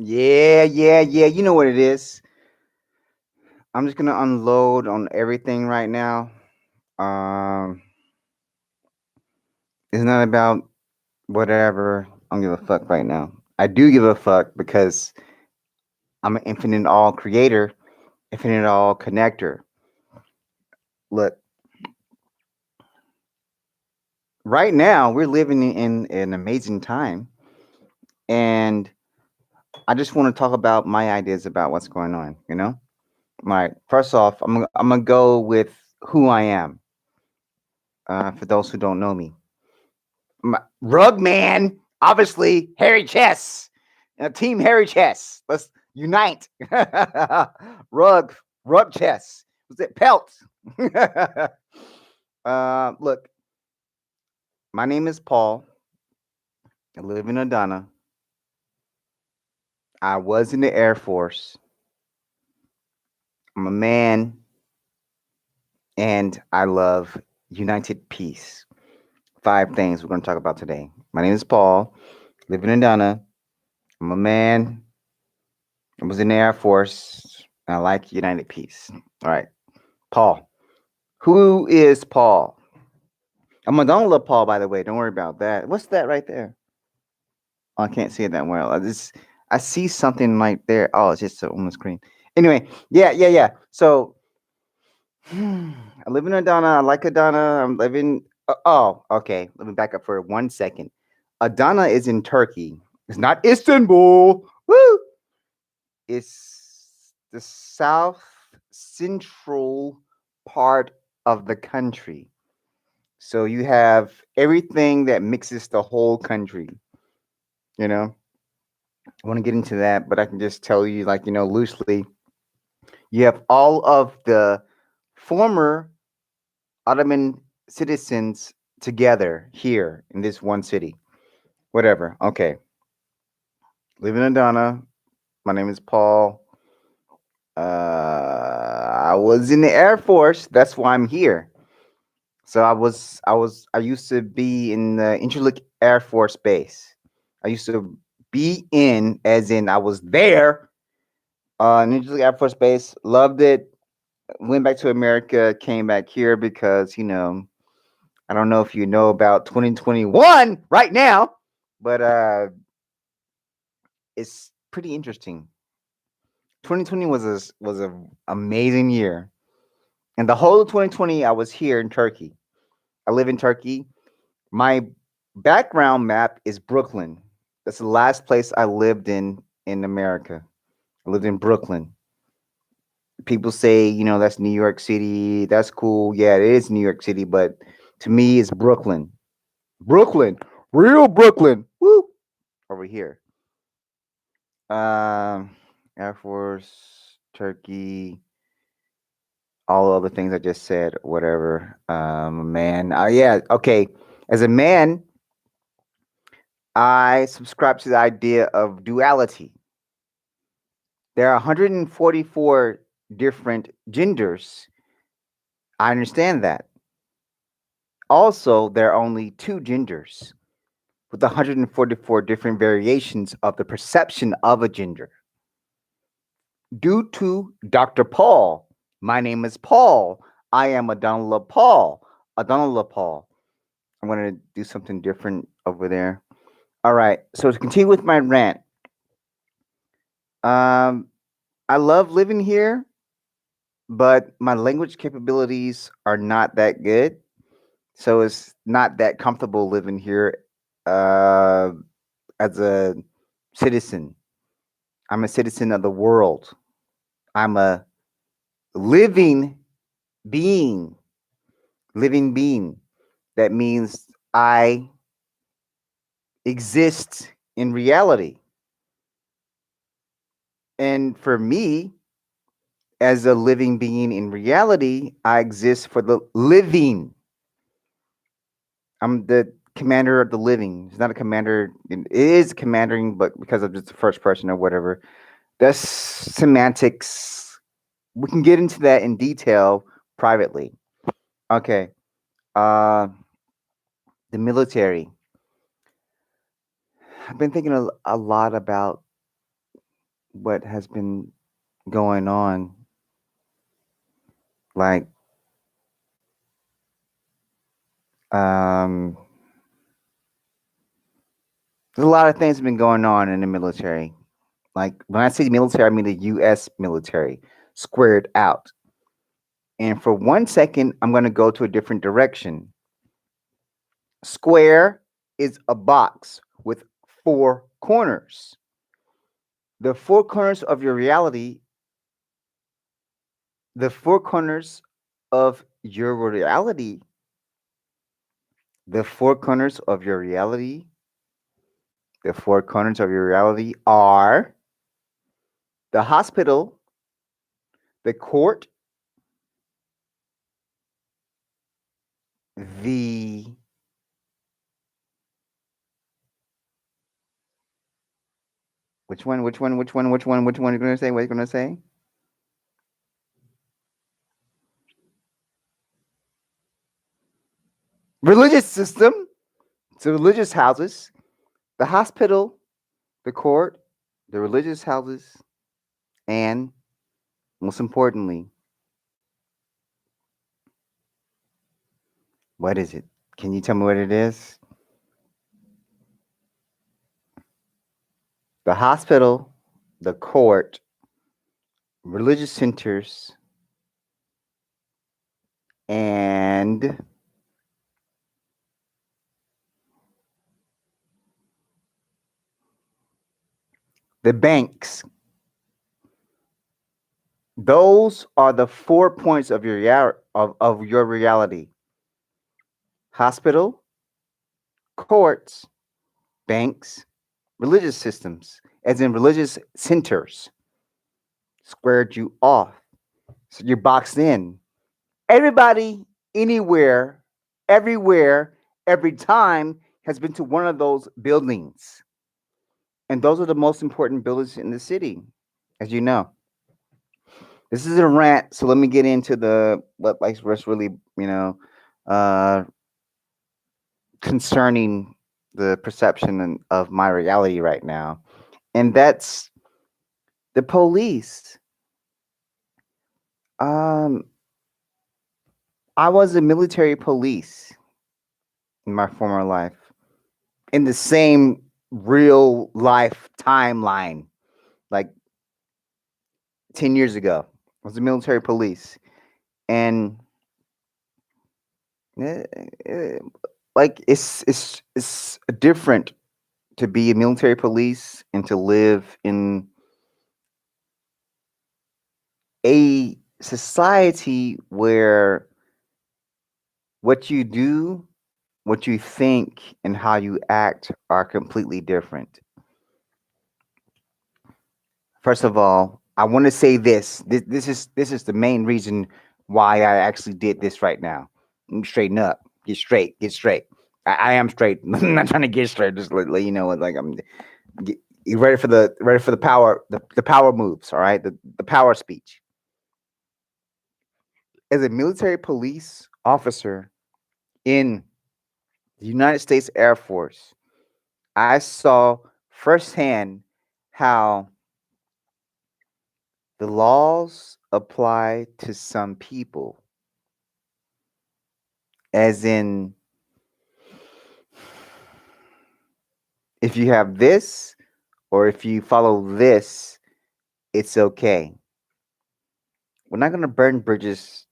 Yeah. You know what it is. I'm just gonna unload on everything right now. Um, it's not about whatever. I don't give a fuck right now. I do give a fuck because I'm an infinite all creator, infinite all connector. Look, right now we're living in an amazing time, and I just want to talk about my ideas about what's going on. All right. First off, I'm gonna go with who I am. For those who don't know me, Rug Man, obviously hairy chest, team hairy chest. Let's unite. rug, rug chest. Was it pelt? Look, my name is Paul. I live in Adana. I was in the Air Force. I'm a man, and I love united peace. Five things we're going to talk about today. My name is Paul. Live in Adana. I'm a man. I was in the Air Force. I like united peace. All right. Paul. Who is Paul? I'm a don't love Paul, by the way. Don't worry about that. What's that right there? Oh, I can't see it that well. I see something right there. Oh, it's just on the screen. Anyway, yeah. So I live in Adana. I like Adana. I'm living. Oh, okay. Let me back up for 1 second. Adana is in Turkey. It's not Istanbul. Woo! It's the south central part of the country. So you have everything that mixes the whole country. You know, I want to get into that, but I can just tell you, like, loosely, you have all of the former Ottoman citizens together here in this one city. Whatever. Okay. Living in Adana. My name is Paul. I was in the Air Force. That's why I'm here. So I used to be in the Interlock Air Force Base. I used to be in, as in I was there, in Interlock Air Force Base. Loved it. Went back to America. Came back here because I don't know if you know about 2021 right now, but it's pretty interesting. 2020 was a amazing year, and the whole of 2020 I was here in Turkey. I live in Turkey. My background map is Brooklyn. That's the last place I lived in America. I lived in Brooklyn. People say, that's New York City. That's cool. Yeah, it is New York City, but to me, it's Brooklyn. Brooklyn, real Brooklyn. Woo! Over here. Um, Air Force, Turkey, all other things I just said. Whatever. Man. Yeah. Okay. As a man, I subscribe to the idea of duality. There are 144 different genders. I understand that. Also, there are only two genders with 144 different variations of the perception of a gender. Due to Dr. Paul, my name is Paul. I am Adonala Paul. Adonala Paul. I'm going to do something different over there. All right. So to continue with my rant, um, I love living here, but my language capabilities are not that good. So it's not that comfortable living here uh, as a citizen. I'm a citizen of the world. I'm a living being, living being. That means I exist in reality. And for me, as a living being in reality, I exist for the living. I'm the commander of the living. It's not a commander. It is commandering, but because of just the first person or whatever. That's semantics. We can get into that in detail privately. Okay. Uh, the military. I've been thinking a lot about what has been going on. Like, um, there's a lot of things have been going on in the military. Like when I say military, I mean the U.S. military, squared out. And for 1 second, I'm going to go to a different direction. Square is a box with four corners. The four corners of your reality, the four corners of your reality, the four corners of your reality, the four corners of your reality are the hospital, the court, the which one are you gonna say? What are you gonna say? Religious system, the religious houses, the hospital, the court, the religious houses, and most importantly, what is it? Can you tell me what it is? The hospital, the court, religious centers, and the banks. Those are the 4 points of of your reality. Hospital, courts, banks, religious systems, as in religious centers, squared you off. So you're boxed in. Everybody, anywhere, everywhere, every time has been to one of those buildings. And those are the most important buildings in the city, as you know. This is a rant, so let me get into the what like what's really, uh concerning the perception of my reality right now. And that's the police. Um I was a military police in my former life. In the same real life timeline, like 10 years ago. I was a military police. And eh, eh, like it's different to be a military police and to live in a society where what you do, what you think, and how you act are completely different. First of all, I want to say this. This is the main reason why I actually did this right now. Straighten up, get straight, get straight. I am straight. I'm not trying to get straight. Just let you know what, like I'm. You ready for the power the power moves? All right, the power speech. As a military police officer in the United States Air Force, I saw firsthand how the laws apply to some people, as in, if you have this or if you follow this, it's okay. We're not going to burn bridges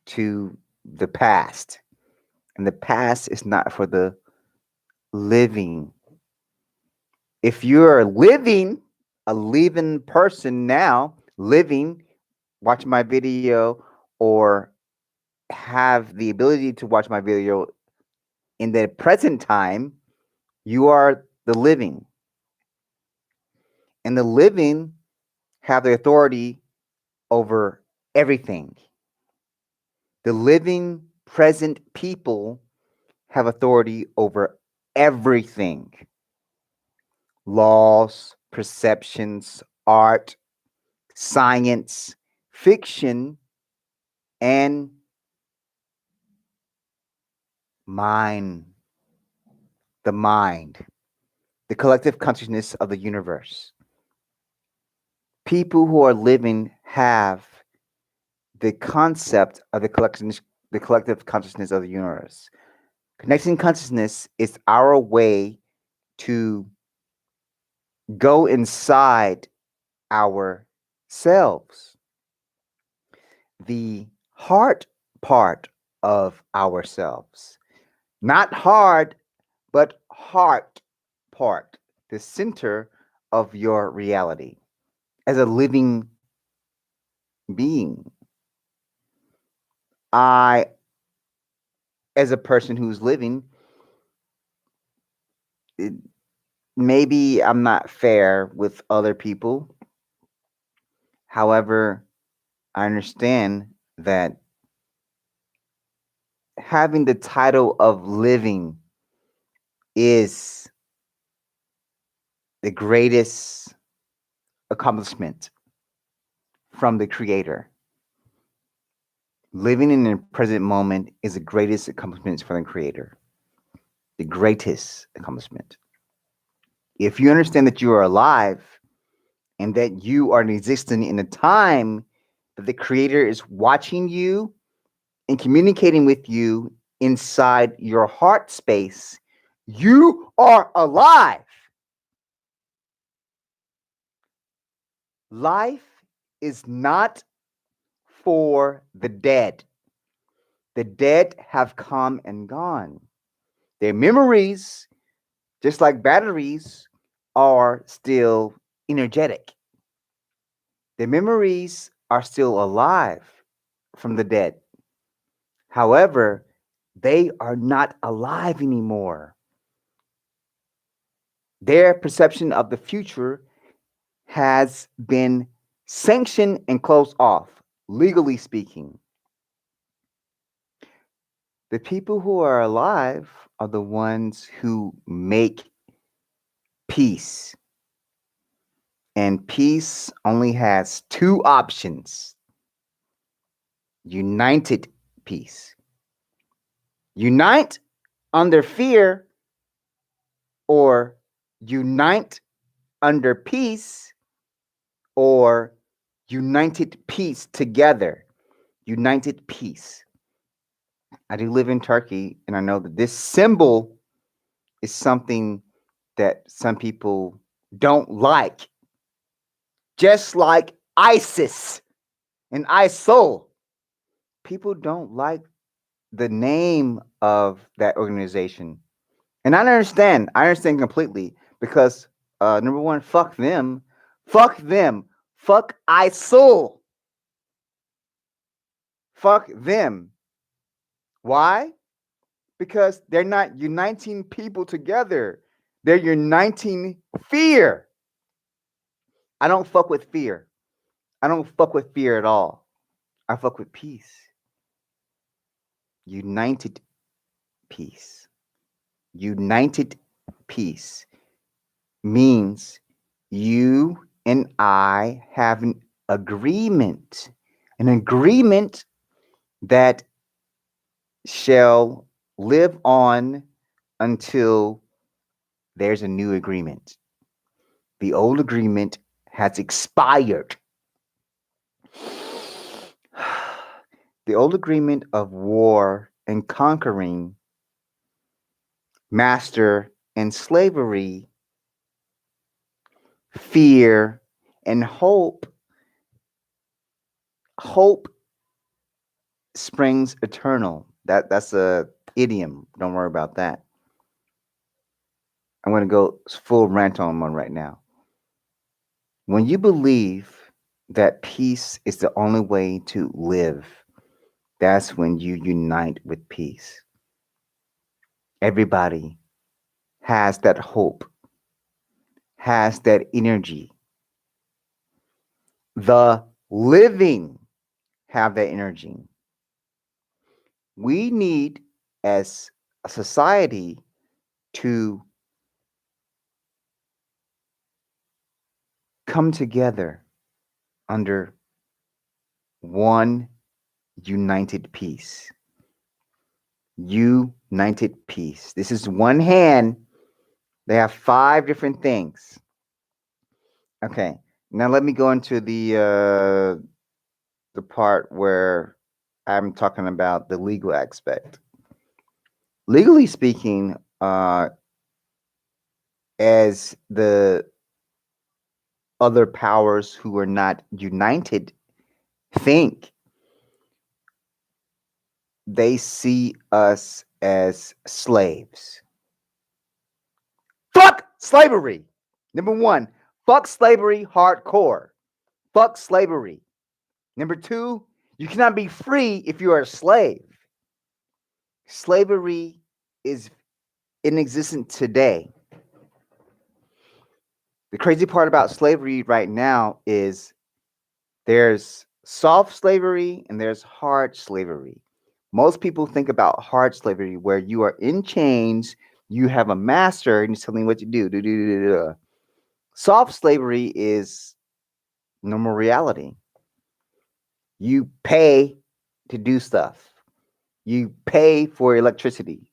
to the past. And the past is not for the living. If you're living, a living person now, living, watch my video, or have the ability to watch my video in the present time, you are the living. And the living have the authority over everything. The living present people have authority over everything: laws, perceptions, art, science, fiction, and mind. The mind, the collective consciousness of the universe. people who are living have the concept of the collective consciousness of the universe. Connecting consciousness is our way to go inside ourselves, the heart part of ourselves. Not hard, but heart part, the center of your reality. As a living being, I, as a person who's living, it, maybe I'm not fair with other people. However, I understand that having the title of living is the greatest accomplishment from the creator. Living in the present moment is the greatest accomplishment from the creator. The greatest accomplishment. If you understand that you are alive and that you are existing in a time that the creator is watching you and communicating with you inside your heart space, you are alive. Life is not for the dead. The dead have come and gone. Their memories, just like batteries, are still energetic. The memories are still alive from the dead. However, they are not alive anymore. Their perception of the future has been sanctioned and closed off, legally speaking. The people who are alive are the ones who make peace. And peace only has two options: united peace. Unite under fear, or unite under peace, or united peace together. United peace. I do live in Turkey, and I know that this symbol is something that some people don't like, just like ISIS and ISIL. People don't like the name of that organization. And I understand. I understand completely because number one, fuck them. Fuck them. Fuck ISIL. Fuck them. Why? Because they're not uniting people together. They're uniting fear. I don't fuck with fear. I don't fuck with fear at all. I fuck with peace. United peace. United peace means you and I have an agreement that shall live on until there's a new agreement. The old agreement has expired. The old agreement of war and conquering, master and slavery, fear and hope. Hope springs eternal. That's a idiom. Don't worry about that. I'm going to go full rant on one right now. When you believe that peace is the only way to live, that's when you unite with peace. Everybody has that hope, has that energy. The living have that energy. We need, as a society, to come together under one united peace. United peace. This is one hand. They have five different things. Okay. Now let me go into the part where I'm talking about the legal aspect. Legally speaking, as the other powers who are not united think, they see us as slaves. Fuck slavery. Number one, fuck slavery hardcore. Fuck slavery. Number two, you cannot be free if you are a slave. Slavery is in existence today. The crazy part about slavery right now is there's soft slavery and there's hard slavery. Most people think about hard slavery where you are in chains, you have a master, and he's telling you what to do. Soft slavery is normal reality. You pay to do stuff. You pay for electricity.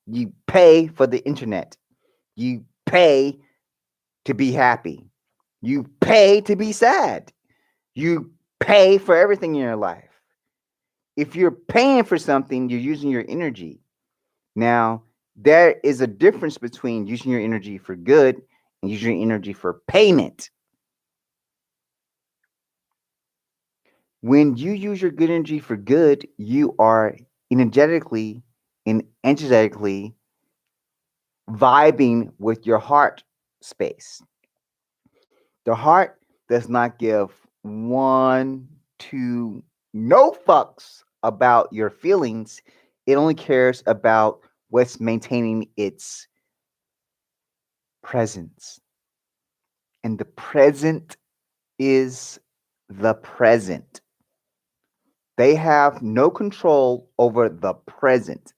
You pay for the internet. You pay to be happy. You pay to be sad. You pay for everything in your life. If you're paying for something, you're using your energy. Now, there is a difference between using your energy for good and using your energy for payment. When you use your good energy for good, you are energetically and energetically vibing with your heart space. The heart does not give one, two, no fucks about your feelings. It only cares about what's maintaining its presence. And the present is the present. They have no control over the present.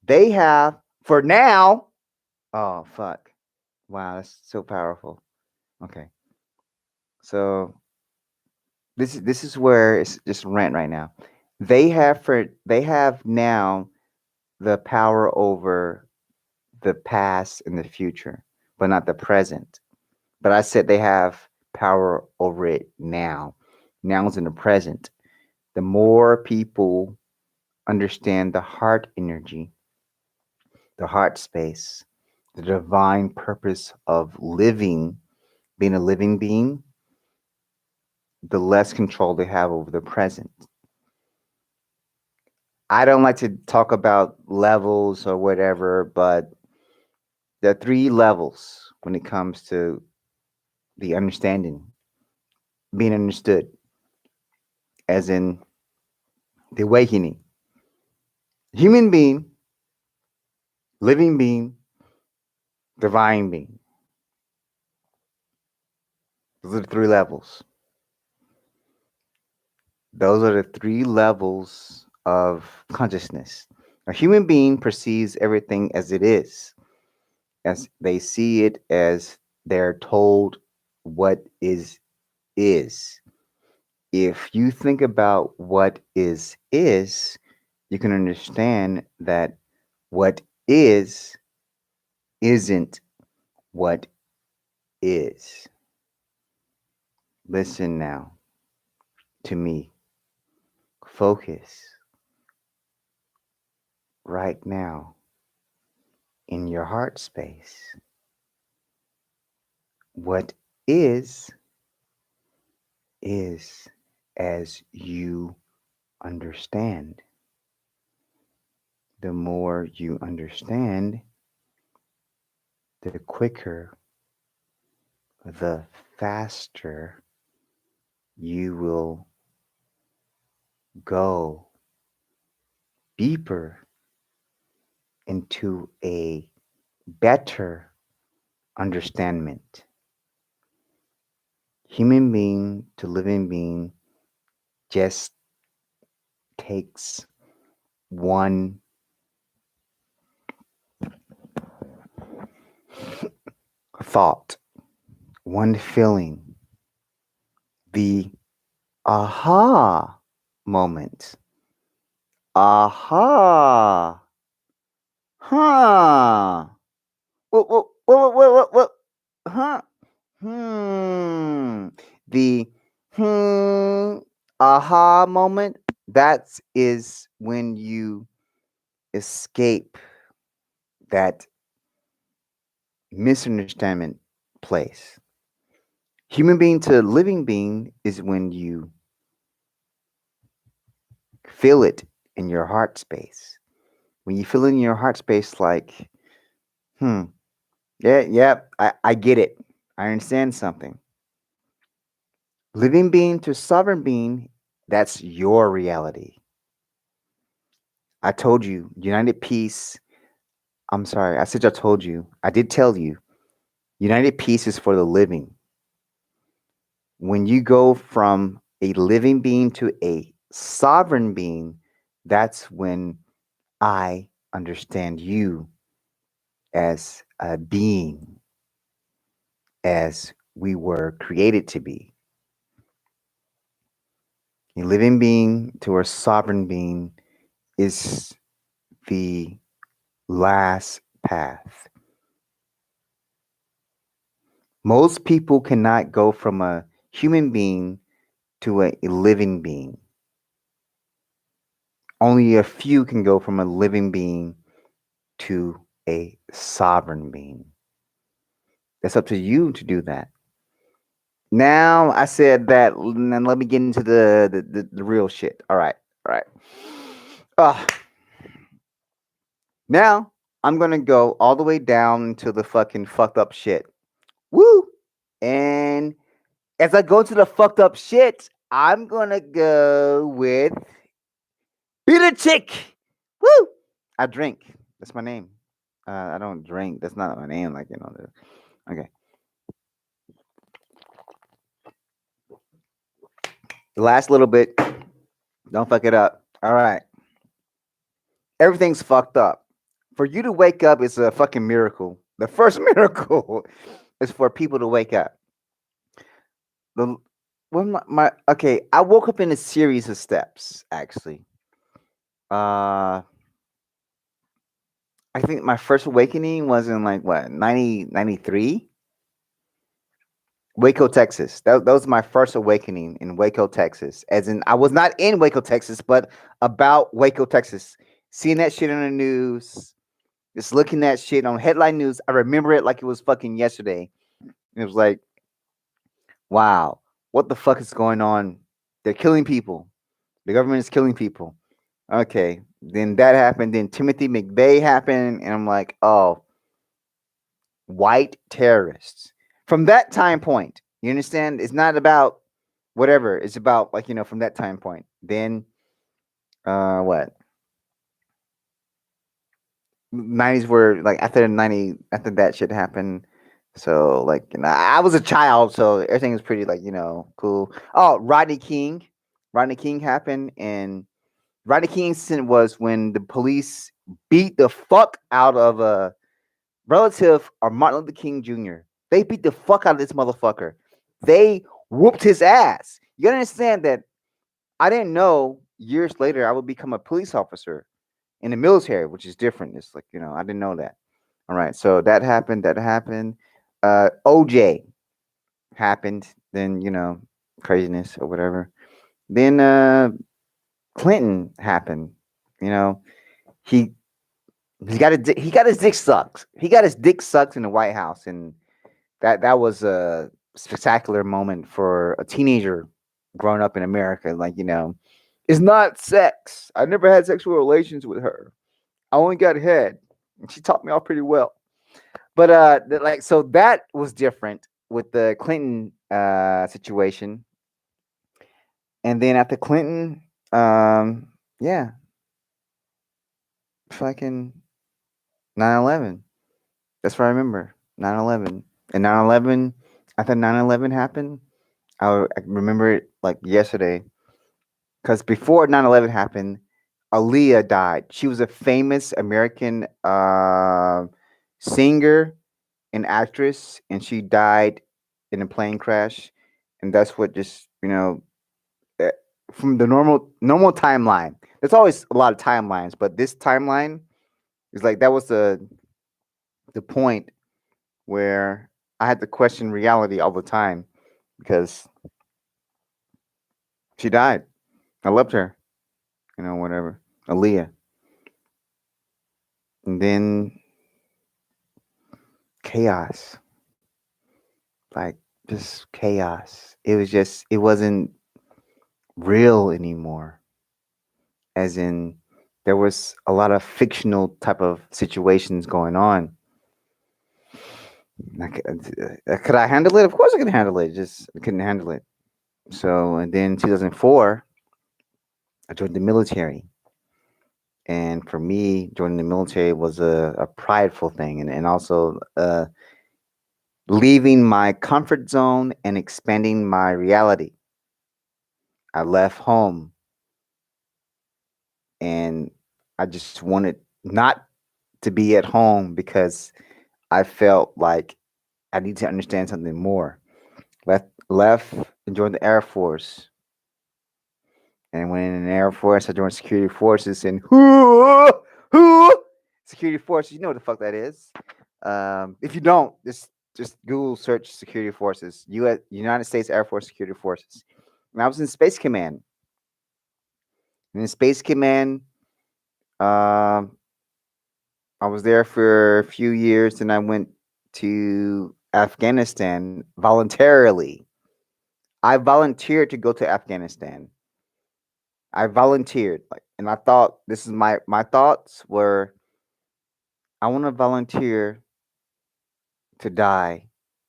They have, for now, oh, fuck. Wow, that's so powerful. Okay. So this is where it's just rant right now. They have now the power over the past and the future, but not the present. But I said they have power over it now. Now is in the present. The more people understand the heart energy, the heart space, the divine purpose of living, being a living being, the less control they have over the present. I don't like to talk about levels or whatever, but there are three levels when it comes to the understanding, being understood, as in the awakening. Human being, living being, divine being. Those are the three levels. Those are the three levels of consciousness. A human being perceives everything as it as they see it as they're told what is. If you think about what is, you can understand that what is isn't what is. Listen now to me. Focus right now in your heart space. What is as you understand. The more you understand, the quicker, the faster you will go deeper into a better understanding. Human being to living being just takes one thought, one feeling, the aha moment. Aha. Huh. What, huh? Hmm. The hmm aha moment, that is when you escape that misunderstanding place. Human being to living being is when you feel it in your heart space. When you feel it in your heart space, like, hmm, yeah, yeah, I get it. I understand something. Living being to sovereign being, that's your reality. I told you, united peace. I'm sorry, I said I told you. I did tell you, united peace is for the living. When you go from a living being to a sovereign being, that's when I understand you as a being, as we were created to be. A living being to a sovereign being is the last path. Most people cannot go from a human being to a living being. Only a few can go from a living being to a sovereign being. That's up to you to do that. Now I said that, and let me get into the real shit. All right, all right. Uh, Now I'm gonna go all the way down to the fucking fucked up shit. Woo! And as I go to the fucked up shit, I'm gonna go with beat a chick. Woo! I drink. That's my name. I don't drink. That's not my name. Like, okay. The last little bit. Don't fuck it up. All right. Everything's fucked up. For you to wake up is a fucking miracle. The first miracle is for people to wake up. The when my okay, I woke up in a series of steps actually. Uh I think my first awakening was in like what, 1993, Waco, Texas. That was my first awakening in Waco, Texas. As in, I was not in Waco, Texas, but about Waco, Texas. Seeing that shit on the news, just looking at shit on headline news. I remember it like it was fucking yesterday. It was like, wow, what the fuck is going on? They're killing people. The government is killing people. Okay, then that happened. Then Timothy McVeigh happened, and I'm like, oh, white terrorists. From that time point, you understand? It's not about whatever. It's about, like, from that time point. Then what? 90s were like after 90, after that shit happened. So like, I was a child, so everything was pretty, like, cool. Oh, Rodney King happened, and Rodney King incident was when the police beat the fuck out of a relative of Martin Luther King Jr. They beat the fuck out of this motherfucker. They whooped his ass. You gotta understand that I didn't know years later I would become a police officer in the military, which is different. It's like, I didn't know that. All right, so that happened. That happened. OJ happened. Then, craziness or whatever. Then Clinton happened. You know, he he got his dick sucked. He got his dick sucked in the White House, and that was a spectacular moment for a teenager growing up in America. Like, it's not sex. I never had sexual relations with her. I only got head, and she taught me off pretty well. But like, so that was different with the Clinton situation, and then after Clinton, yeah, fucking 9/11. That's what I remember. 9/11. And 9/11, after 9/11 happened, I remember it like yesterday. Because before 9/11 happened, Aaliyah died. She was a famous American singer and actress, and she died in a plane crash. And that's what just, eh, from the normal timeline. There's always a lot of timelines, but this timeline is like, that was the point where I had to question reality all the time, because She died. I loved her. Whatever. Aaliyah. And then chaos. Like just chaos. It wasn't real anymore. As in, there was a lot of fictional type of situations going on. Could I handle it? Of course I could handle it. Just I couldn't handle it. So, and then 2004, I joined the military. And for me, joining the military was a prideful thing, and also leaving my comfort zone and expanding my reality. I left home and I just wanted not to be at home because I felt like I need to understand something more. Left and joined the Air Force. And when in the Air Force, I joined security forces and who security forces. You know what the fuck that is. If you don't, just Google search security forces. U.S. United States Air Force Security Forces. And I was in Space Command. And in Space Command, um, I was there for a few years, and I went to Afghanistan voluntarily. I volunteered to go to Afghanistan. I volunteered, like, and I thought this is my thoughts were I want to volunteer to die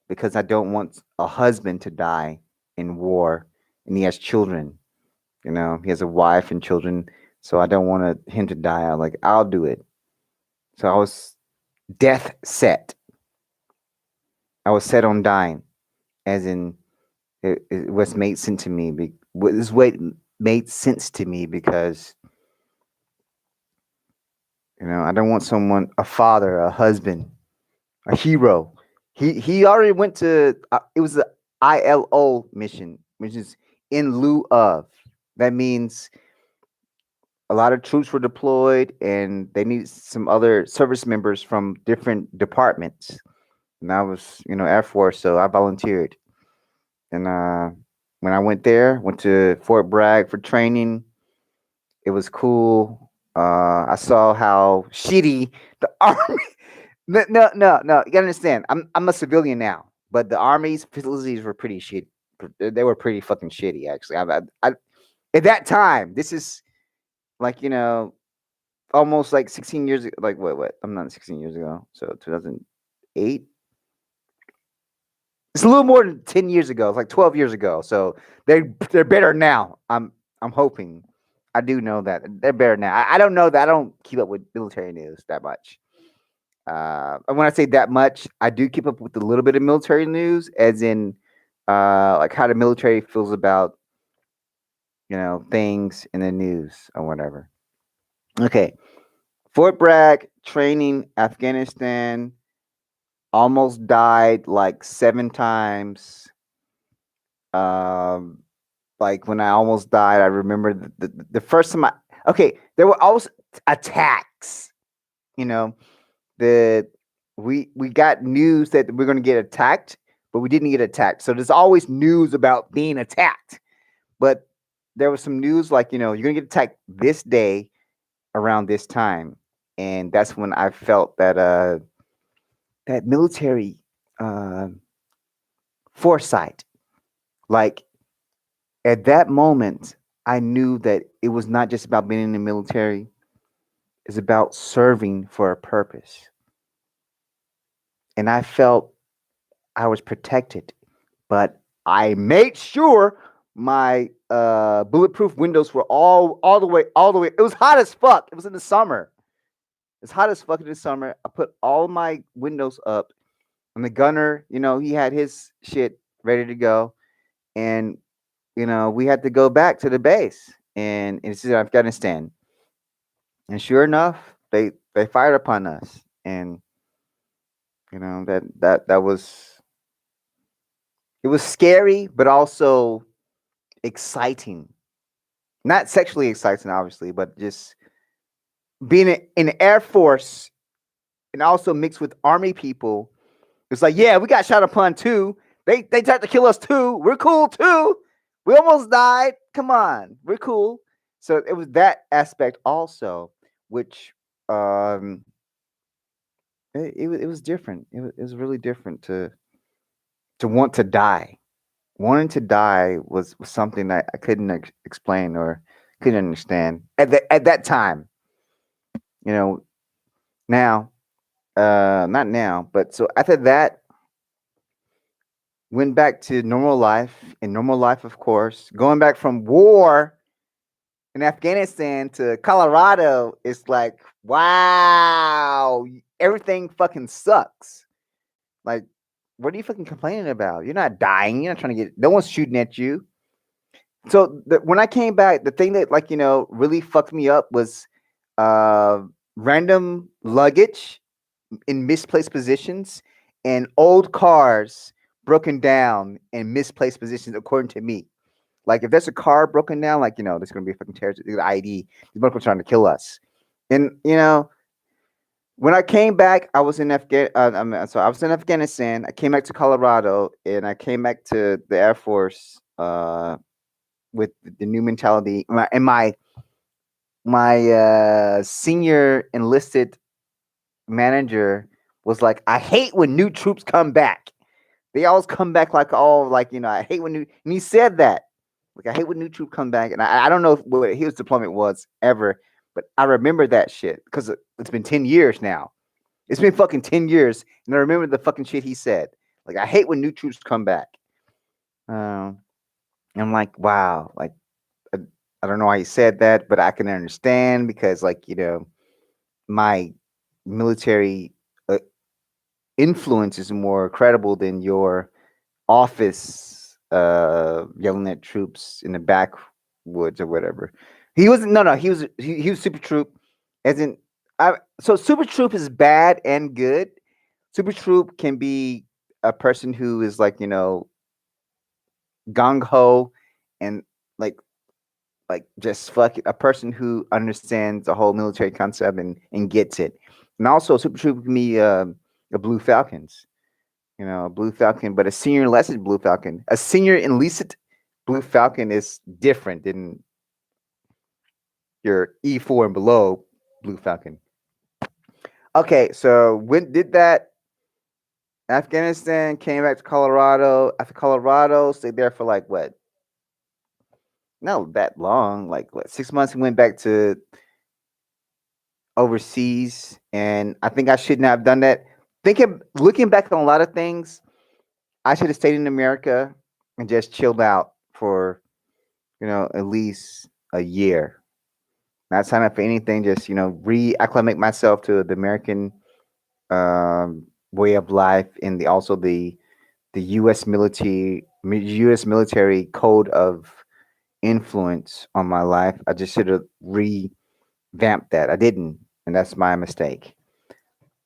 because I don't want a husband to die in war, and he has children. He has a wife and children, so I don't want him to die. I'm like, I'll do it. So I was death set. I was set on dying, as in it was made sense to me. This way made sense to me because I don't want someone, a father, a husband, a hero. He already went to. It was the ILO mission, which is in lieu of. That means a lot of troops were deployed, and they needed some other service members from different departments. And I was, Air Force, so I volunteered. And when I went to Fort Bragg for training. It was cool. I saw how shitty the army. No. You gotta understand. I'm a civilian now, but the army's facilities were pretty shitty. They were pretty fucking shitty, actually. At that time, this is like almost like 16 years ago. Like what? I'm not 16 years ago. So 2008. It's a little more than 10 years ago. It's like 12 years ago. So they're better now. I'm hoping. I do know that they're better now. I don't know that I don't keep up with military news that much. And when I say that much, I do keep up with a little bit of military news, as in like how the military feels about things in the news or whatever. Okay, Fort Bragg training, Afghanistan. Almost died like 7 times. Um, like when I almost died, I remember the first time okay, there were always attacks. You know, the we got news that we're gonna get attacked, but we didn't get attacked. So there's always news about being attacked. But there was some news like, you're gonna get attacked this day around this time. And that's when I felt that military uh foresight. Like at that moment, I knew that it was not just about being in the military, it's about serving for a purpose. And I felt I was protected, but I made sure my bulletproof windows were all the way. It was hot as fuck. It was in the summer. It's hot as fuck in the summer. I put all my windows up, and the gunner, he had his shit ready to go, and we had to go back to the base, and it's in Afghanistan. And sure enough, they fired upon us, and that was it was scary, but also exciting. Not sexually exciting, obviously, but just being in the Air Force and also mixed with Army people. It's like, yeah, we got shot upon too. They tried to kill us too. We're cool too. We almost died. Come on, we're cool. So it was that aspect also, which um, it was different. It was really different to want to die. Wanting to die was something that I couldn't explain or couldn't understand at that time. You know, now, not now, but so after that, went back to normal life. In normal life, of course, going back from war in Afghanistan to Colorado, it's like, wow, everything fucking sucks. Like, what are you fucking complaining about? You're not dying. You're not trying to get. No one's shooting at you. So when I came back, the thing that really fucked me up was uh, random luggage in misplaced positions and old cars broken down in misplaced positions, according to me. Like if there's a car broken down, there's gonna be a fucking terrorist the ID. These motherfuckers trying to kill us. And when I came back, I was in so I was in Afghanistan. I came back to Colorado, and I came back to the Air Force with the new mentality. My senior enlisted manager was like, "I hate when new troops come back. They always come back like all I hate when new." And he said that. Like I hate when new troops come back, and I don't know what his deployment was ever, but I remember that shit because it's been 10 years now. It's been fucking 10 years, and I remember the fucking shit he said. Like I hate when new troops come back. Um, and I'm like, wow, I, I don't know why he said that, but I can understand because my military influence is more credible than your office yelling at troops in the backwoods or whatever. He wasn't. No, no. He was super troop. As in, so super troop is bad and good. Super troop can be a person who is gung ho and like just fuck it, a person who understands the whole military concept and gets it. And also, super troop can be a blue falcons. A blue falcon, but a senior enlisted blue falcon. A senior enlisted blue falcon is different than your E4 and below blue falcon. Okay, so when did that? Afghanistan came back to Colorado. After Colorado, stayed there for like what? Not that long, like what, 6 months. We went back to overseas, and I think I shouldn't have done that. Looking back on a lot of things, I should have stayed in America and just chilled out for at least a year. Not sign up for anything, just reacclimate myself to the American way of life and the U.S. military code of influence on my life. I just should have revamped that. I didn't, and that's my mistake.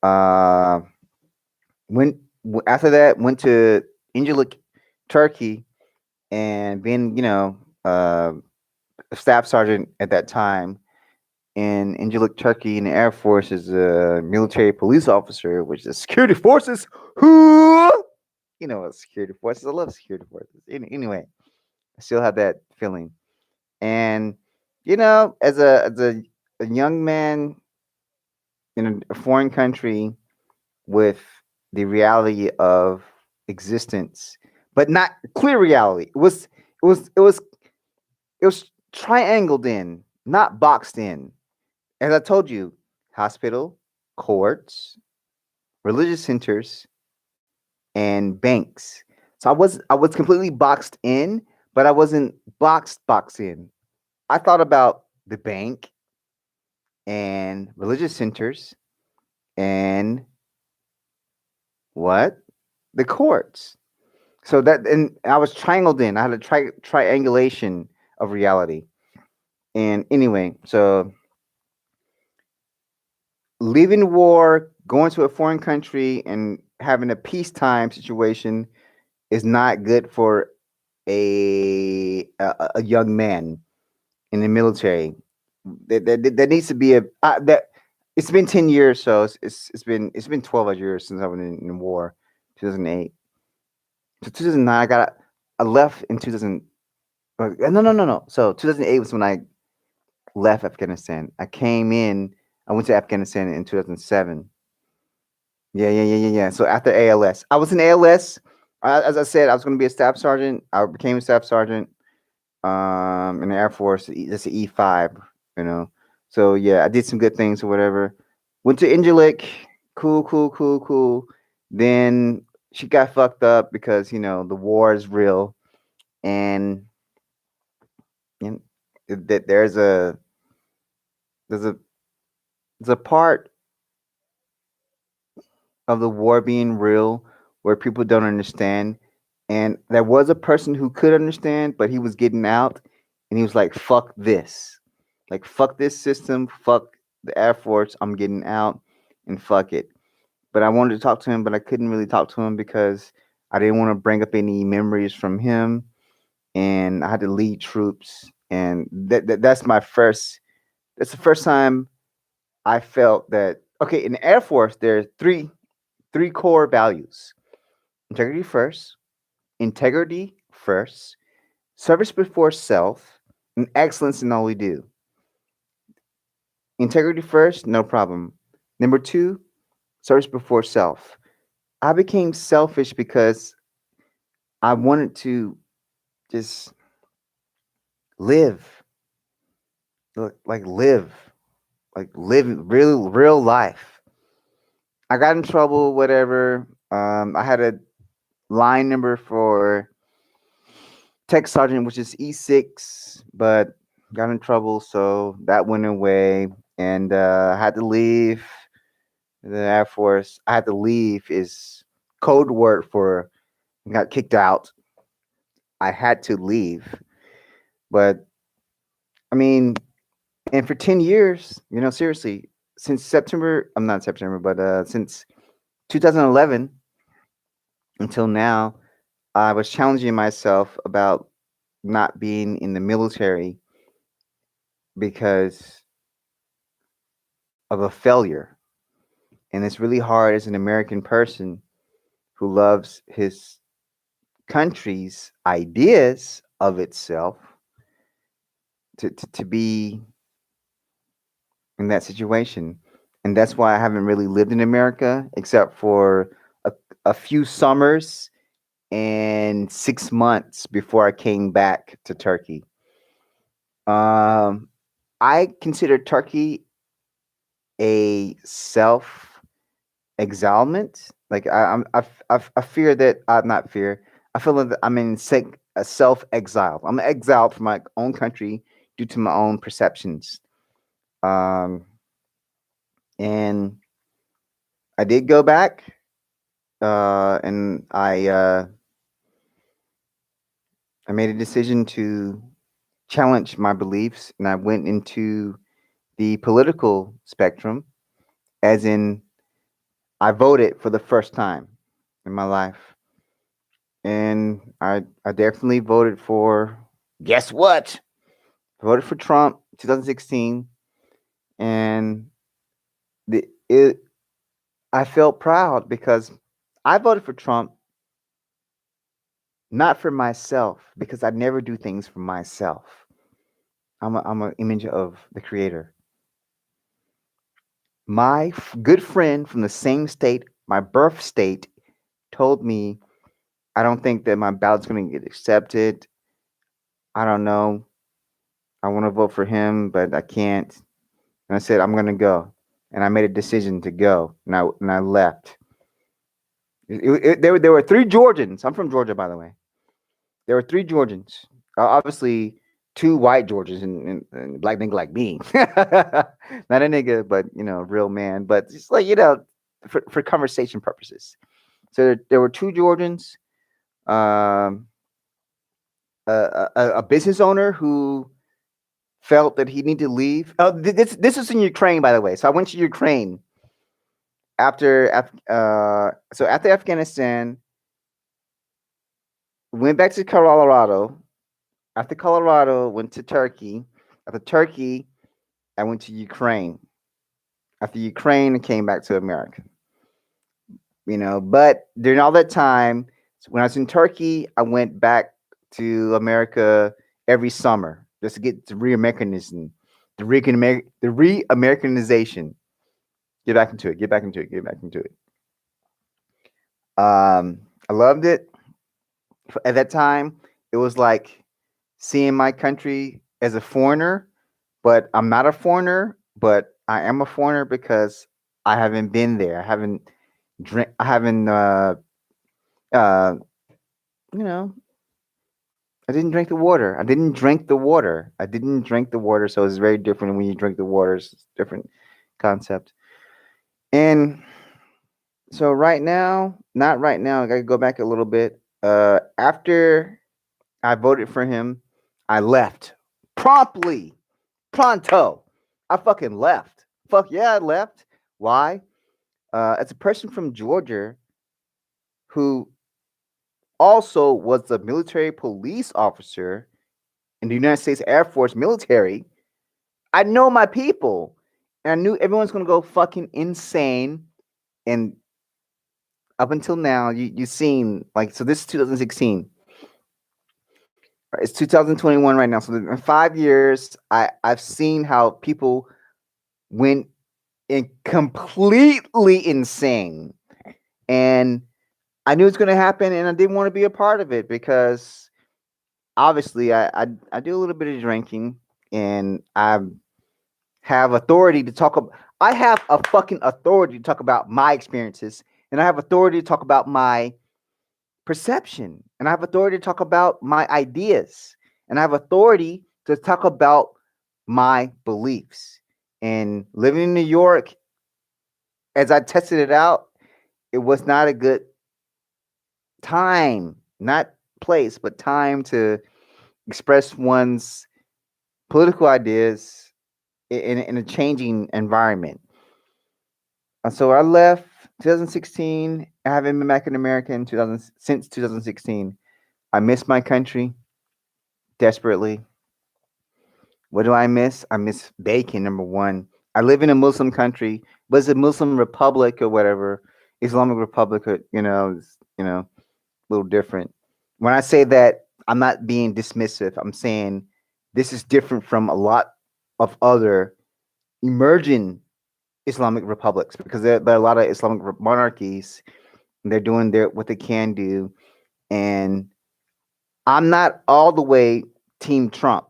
Uh, when After that, went to Incirlik, Turkey, and being a staff sergeant at that time in Incirlik, Turkey, in the Air Force as a military police officer, which is security forces. Who what security forces? I love security forces. Anyway, I still have that feeling. And as a young man in a foreign country with the reality of existence, but not clear reality. It was triangled in, not boxed in. As I told you, hospital, courts, religious centers, and banks. So I was completely boxed in, but I wasn't boxed in. I thought about the bank and religious centers and what? The courts. So that and I was triangled in. I had a triangulation of reality. And anyway, so leaving war, going to a foreign country, and having a peacetime situation is not good for a young man in the military. There needs to be a that. It's been 10 years, so it's been 12 years since I was in war. 2008 to 2009. I left in 2000. No, no, no, no. So 2008 was when I left Afghanistan. I came in. I went to Afghanistan in 2007. Yeah, yeah, yeah, yeah, yeah. So after ALS, I was in ALS. As I said, I was going to be a staff sergeant. I became a staff sergeant in the Air Force. That's an E5, you know. So yeah, I did some good things or whatever. Went to Incirlik. Cool, cool, cool, cool. Then she got fucked up because the war is real, and, and that there's a there's a part of the war being real where people don't understand. And there was a person who could understand, but he was getting out and he was like, fuck this. Like, fuck this system, fuck the Air Force, I'm getting out and fuck it. But I wanted to talk to him, but I couldn't really talk to him because I didn't want to bring up any memories from him. And I had to lead troops. And that's the first time I felt that, okay, in the Air Force, there are three core values: integrity first, service before self, and excellence in all we do. Integrity first, no problem. Number two, service before self. I became selfish because I wanted to just live, like live, like live real life. I got in trouble, whatever. I had a line number for tech sergeant, which is E6, but got in trouble, so that went away, and I had to leave the Air Force. I had to leave is code word for got kicked out. I had to leave, but I mean, and for 10 years, seriously, since September, I'm not September, but since 2011 until now, I was challenging myself about not being in the military because of a failure. And it's really hard as an American person who loves his country's ideas of itself to be in that situation. And that's why I haven't really lived in America except for a, a few summers and 6 months before I came back to Turkey. Um, I consider Turkey a self exilment. Like I fear that I'm not fear. I feel that I'm in a self exile. I'm exiled from my own country due to my own perceptions. Um, and I did go back, and I made a decision to challenge my beliefs, and I went into the political spectrum, as in I voted for the first time in my life. And I definitely voted for, guess what? I voted for Trump 2016, and the it I felt proud because I voted for Trump not for myself because I never do things for myself. I'm an image of the creator. My good friend from the same state, my birth state, told me, I don't think that my ballot's going to get accepted. I don't know. I want to vote for him, but I can't. And I said, I'm going to go. And I made a decision to go. And I left. There were three Georgians. I'm from Georgia, by the way. There were three Georgians. Obviously, two white Georgians and black nigga like me. Not a nigga, but real man. But just like for conversation purposes. So there were two Georgians. Um, a business owner who felt that he needed to leave. Oh, this is in Ukraine, by the way. So I went to Ukraine so after Afghanistan, went back to Colorado. After Colorado, went to Turkey. After Turkey, I went to Ukraine. After Ukraine, I came back to America. But during all that time, when I was in Turkey, I went back to America every summer just to get the re-Americanism, the re-Americanization. Get back into it. Get back into it. Get back into it. I loved it. At that time, it was like seeing my country as a foreigner, but I'm not a foreigner, but I am a foreigner because I haven't been there. I haven't uh you know, I didn't drink the water. I didn't drink the water. I didn't drink the water, so it's very different when you drink the water. It's a different concept. And so right now, not right now, I gotta go back a little bit. After I voted for him, I left promptly, pronto. I fucking left. Fuck yeah, I left. Why? As a person from Georgia who also was the military police officer in the United States Air Force military, I know my people. And I knew everyone's gonna go fucking insane. And up until now, you've seen like so this is 2016. It's 2021 right now. So in 5 years, I've seen how people went in completely insane. And I knew it's gonna happen and I didn't want to be a part of it because obviously I do a little bit of drinking and I have authority to talk about I have a fucking authority to talk about my experiences and I have authority to talk about my perception and I have authority to talk about my ideas and I have authority to talk about my beliefs. And living in New York, as I tested it out, it was not a good time, not place, but time to express one's political ideas in a changing environment. So I left 2016. I haven't been back in America in 2000 since 2016. I miss my country desperately. What do I miss? I miss bacon. Number one, I live in a Muslim country, but it's a Muslim republic or whatever, Islamic Republic. Or, a little different. When I say that, I'm not being dismissive. I'm saying this is different from a lot of other emerging Islamic republics because there are a lot of Islamic monarchies. And they're doing what they can do, and I'm not all the way Team Trump,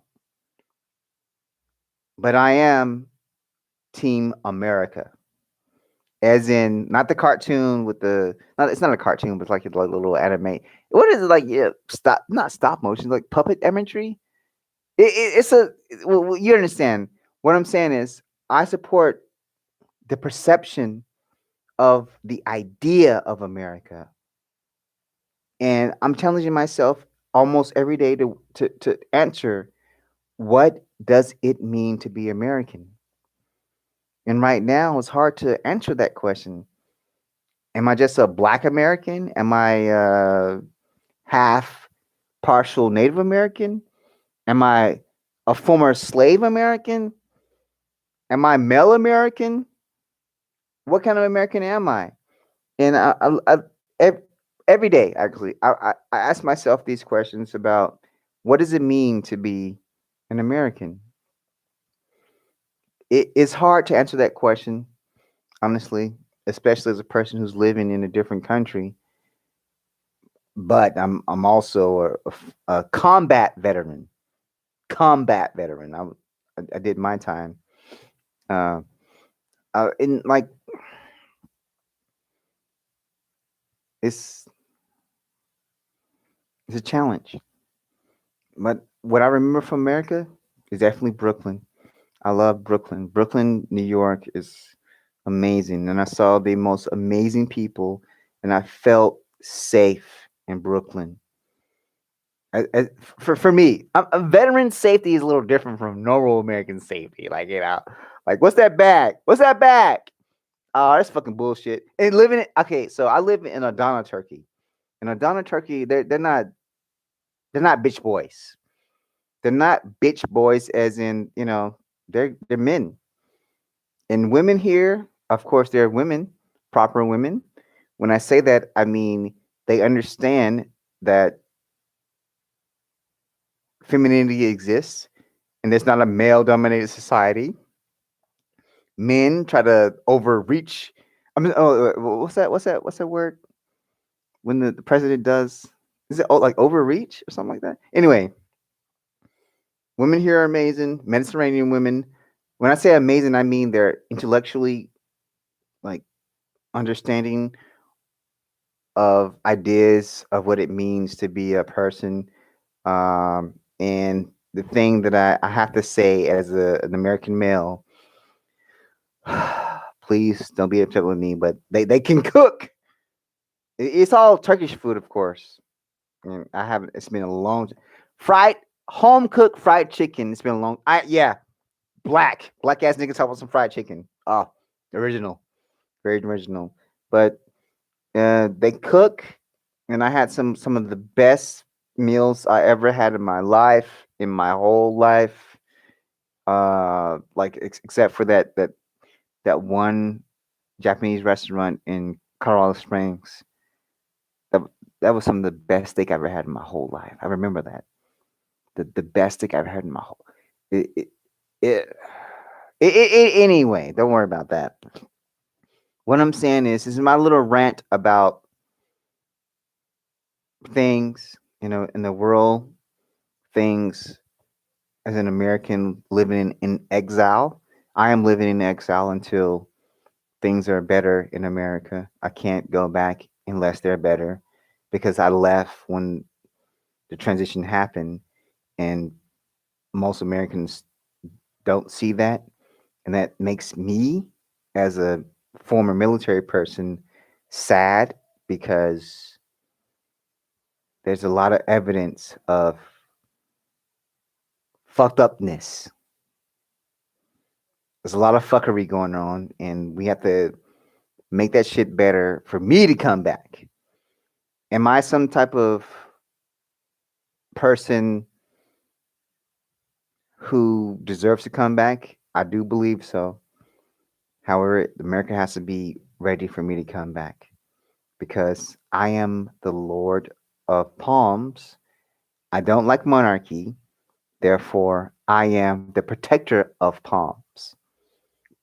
but I am Team America. As in, not the cartoon with the. Not, it's not a cartoon, but it's like a little anime. What is it like? Yeah, not stop motion, like puppet imagery. It's a. Well, you understand what I'm saying is I support the perception of the idea of America, and I'm challenging myself almost every day to answer what does it mean to be American. And right now, it's hard to answer that question. Am I just a Black American? Am I half partial Native American? Am I a former slave American? Am I male American? What kind of American am I? And every day, actually, I ask myself these questions about what does it mean to be an American? It's hard to answer that question, honestly, especially as a person who's living in a different country. But I'm also a combat veteran. Combat veteran. I did my time. Uh, in like it's it's a challenge. But what I remember from America is definitely Brooklyn. I love Brooklyn. Brooklyn, New York is amazing, and I saw the most amazing people, and I felt safe in Brooklyn. For me, a veteran safety is a little different from normal American safety. Like like what's that bag? What's that bag? Oh, that's fucking bullshit. And living in okay, so I live in Adana, Turkey. In Adana, Turkey, they're not bitch boys. They're not bitch boys, as in they're men. And women here, of course, they're women, proper women. When I say that, I mean they understand that femininity exists and there's not a male dominated society. Men try to overreach. I mean, oh, what's that? What's that word? When the president does, is it like overreach or something like that? Anyway, women here are amazing. Mediterranean women. When I say amazing, I mean they're intellectually like understanding of ideas of what it means to be a person. And the thing that I have to say as an American male, please don't be upset with me, but they can cook. It's all Turkish food, of course. And I haven't. It's been a long fried home cooked fried chicken. It's been a long. I yeah, black ass niggas talk about some fried chicken. Oh, original, very original. But they cook, and I had some of the best meals I ever had in my life, in my whole life. Like except for that one Japanese restaurant in Colorado Springs. That that was some of the best steak I ever had in my whole life. I remember that the best steak I ever had in my whole. It, it, it, anyway, don't worry about that. What I'm saying is, this is my little rant about things, in the world, things as an American living in exile. I am living in exile until things are better in America. I can't go back unless they're better because I left when the transition happened, and most Americans don't see that. And that makes me, as a former military person, sad because there's a lot of evidence of fucked upness. There's a lot of fuckery going on, and we have to make that shit better for me to come back. Am I some type of person who deserves to come back? I do believe so. However, America has to be ready for me to come back because I am the Lord of Palms. I don't like monarchy. Therefore, I am the protector of palms,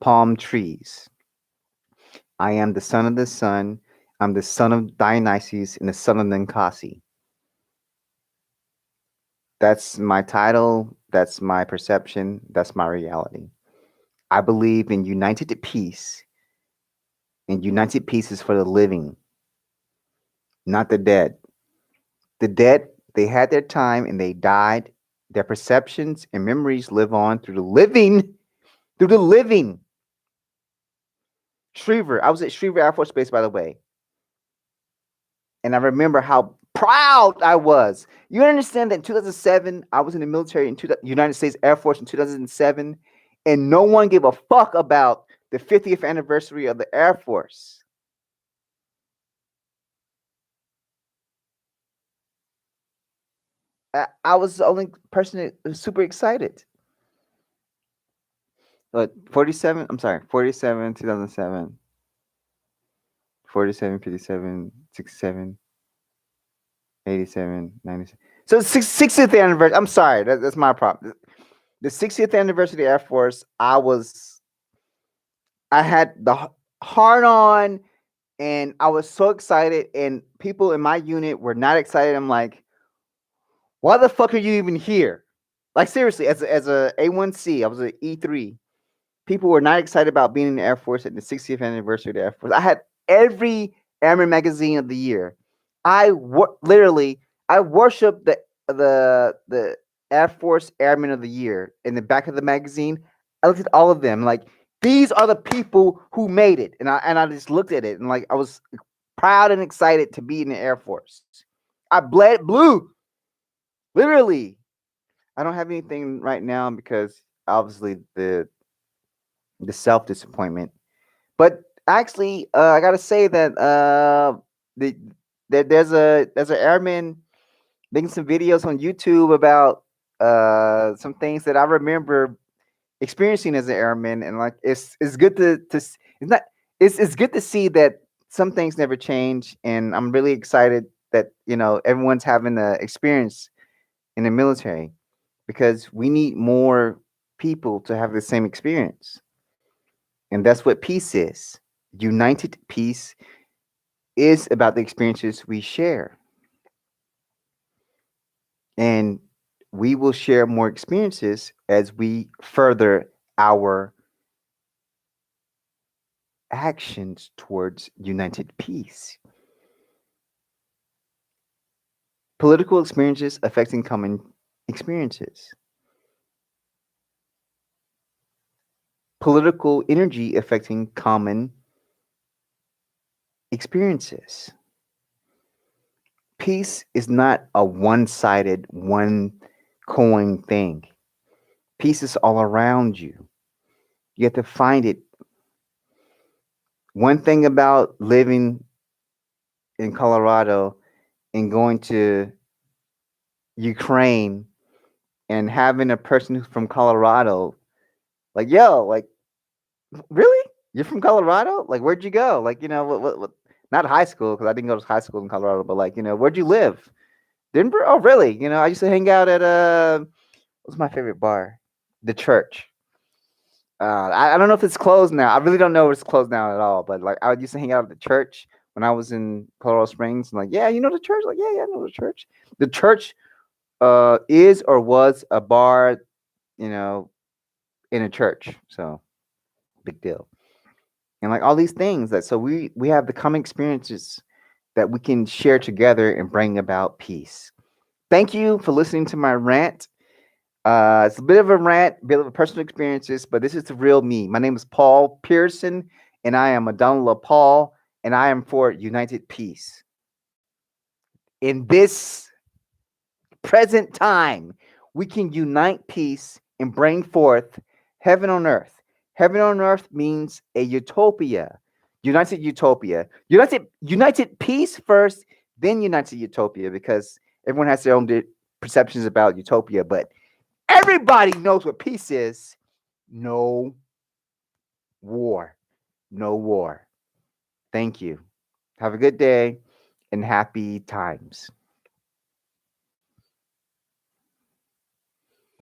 palm trees. I am the son of the sun. I'm the son of Dionysus and the son of Ninkasi. That's my title. That's my perception. That's my reality. I believe in united peace, and united peace is for the living, not the dead. The dead, they had their time and they died. Their perceptions and memories live on through the living, through the living. Schriever, I was at Schriever Air Force Base, by the way, and I remember how proud I was. You understand that in 2007, I was in the military in United States Air Force in 2007, and no one gave a fuck about the 50th anniversary of the Air Force. I was the only person that was super excited. But 47, I'm sorry, 47, 2007, 47, 57, 67, 87, 97. So 60th anniversary. I'm sorry, that's my problem. The 60th anniversary of the Air Force, I had the hard on, and I was so excited, and people in my unit were not excited. I'm like, why the fuck are you even here? Like seriously, as a A1C, I was an E3. People were not excited about being in the Air Force at the 60th anniversary of the Air Force. I had every airman magazine of the year. Literally I worship the Air Force Airman of the Year in the back of the magazine. I looked at all of them like these are the people who made it, and I just looked at it and like I was proud and excited to be in the Air Force. I bled blue, literally. I don't have anything right now because obviously the self disappointment. But actually, I gotta say that the there's an airman making some videos on YouTube about some things that I remember experiencing as an airman, and like it's good it's not it's good to see that some things never change, and I'm really excited that everyone's having the experience in the military. because we need more people to have the same experience. And that's what peace is. United peace is about the experiences we share. And we will share more experiences as we further our actions towards united peace. Political experiences affecting common experiences. Political energy affecting common experiences. Peace is not a one sided, one coin thing. Peace is all around you. You have to find it. One thing about living in Colorado and going to Ukraine and having a person who's from Colorado, like, yo, like, really? You're from Colorado? Like, where'd you go? Like, what not high school, because I didn't go to high school in Colorado, but like, where'd you live? Denver? Oh, really? I used to hang out at what's my favorite bar? The Church. I don't know if it's closed now. I really don't know if it's closed now at all. But like, I used to hang out at the Church when I was in Colorado Springs. And like, yeah, you know the Church? Like, yeah, I know the Church. The Church is or was a bar, you know, in a church. So big deal. And like all these things that so we have the common experiences that we can share together and bring about peace. Thank you for listening to my rant. It's a bit of a rant, a bit of a personal experiences, but this is the real me. My name is Paul Pearson, and I am a Donald Paul, and I am for United Peace. In this present time, we can unite peace and bring forth heaven on earth. Heaven on earth means a utopia, united utopia, united peace first, then united utopia, because everyone has their own perceptions about utopia, but everybody knows what peace is. No war. No war. Thank you. Have a good day and happy times.